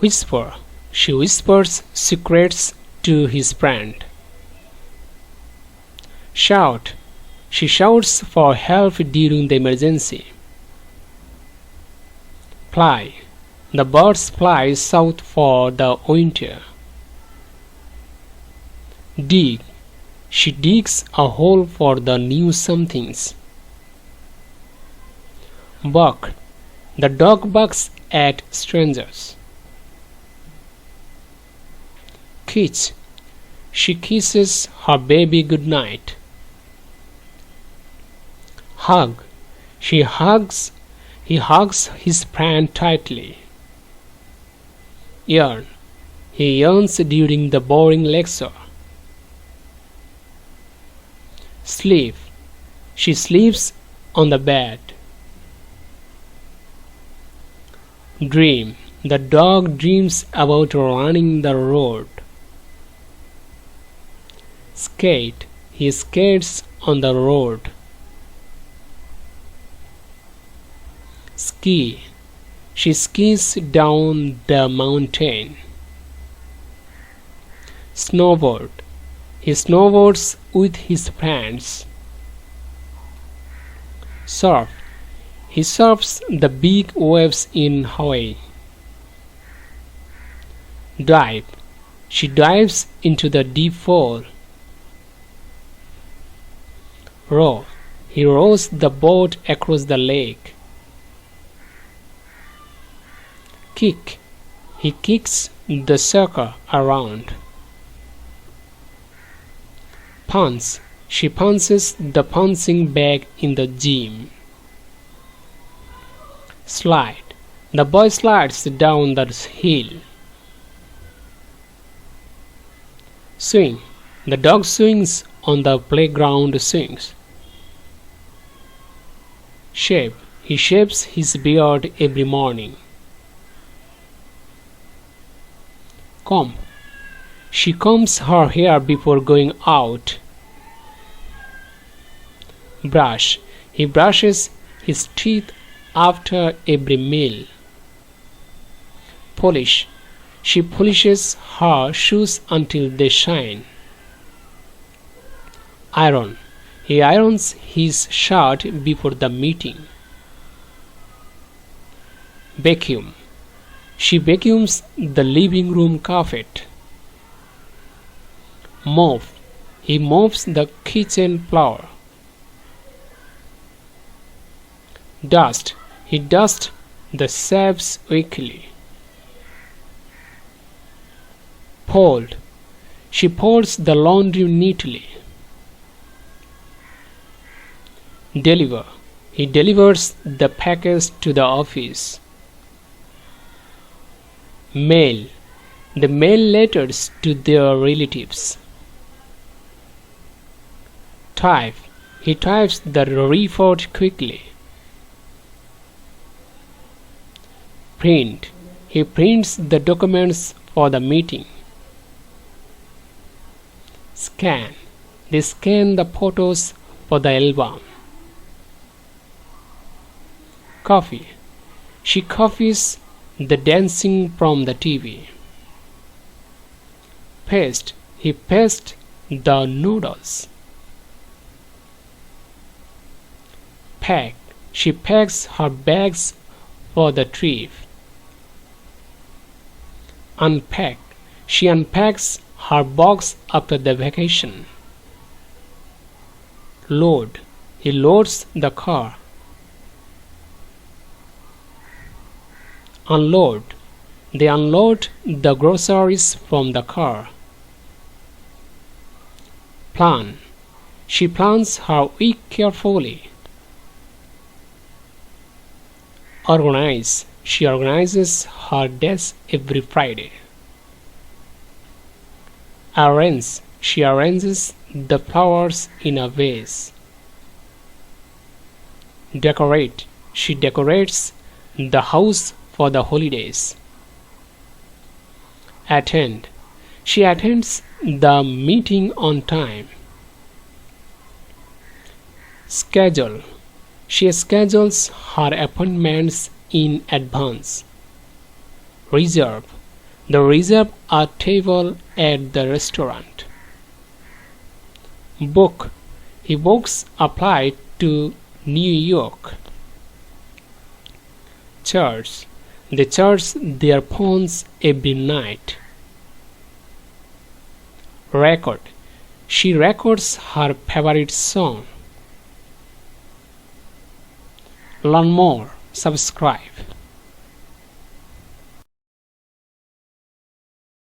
Whisper. She whispers secrets to his friend. Shout. She shouts for help during the emergency. Fly. The birds fly south for the winter. Dig. She digs a hole for the new somethings. Bark. The dog barks at strangers. Kiss. She kisses her baby goodnight. Hug. He hugs his friend tightly. Yawn. He yawns during the boring lecture. Sleep. She sleeps on the bed. Dream. The dog dreams about running the road. Skate. He skates on the road. Ski. She skis down the mountain. Snowboard. He snowboards with his friends. Surf. He surfs the big waves in Hawaii. Dive. She dives into the deep pool. Row. He rows the boat across the lake. Kick. He kicks the soccer around. Punch. She punches the punching bag in the gym. Slide. The boy slides down the hill. Swing. The dog swings on the playground swings. Shave. He shaves his beard every morning. Comb. She combs her hair before going out. Brush. He brushes his teeth after every meal. Polish. She polishes her shoes until they shine. Iron. He irons his shirt before the meeting. Vacuum. She vacuums the living room carpet. Mop. He mops the kitchen floor. Dust. He dusts the shelves weekly. Fold. She folds the laundry neatly. Deliver. He delivers the package to the office. Mail. They mail letters to their relatives. Type. He types the report quickly. Print. He prints the documents for the meeting. Scan. They scan the photos for the album. Coffee. She copies the dancing from the TV. Paste. He pastes the noodles. Pack. She packs her bags for the trip. Unpack. She unpacks her box after the vacation. Load. He loads the car. Unload. They unload the groceries from the car. Plan. She plans her week carefully. Organize. She organizes her desk every Friday. Arrange. She arranges the flowers in a vase. Decorate. She decorates the house for the holidays. Attend. She attends the meeting on time. Schedule. She schedules her appointments in advance. Reserve. They reserve a table at the restaurant. Book. He books a flight to New York. Charge. They charge their phones every night. Record. She records her favorite song. Learn more. Subscribe.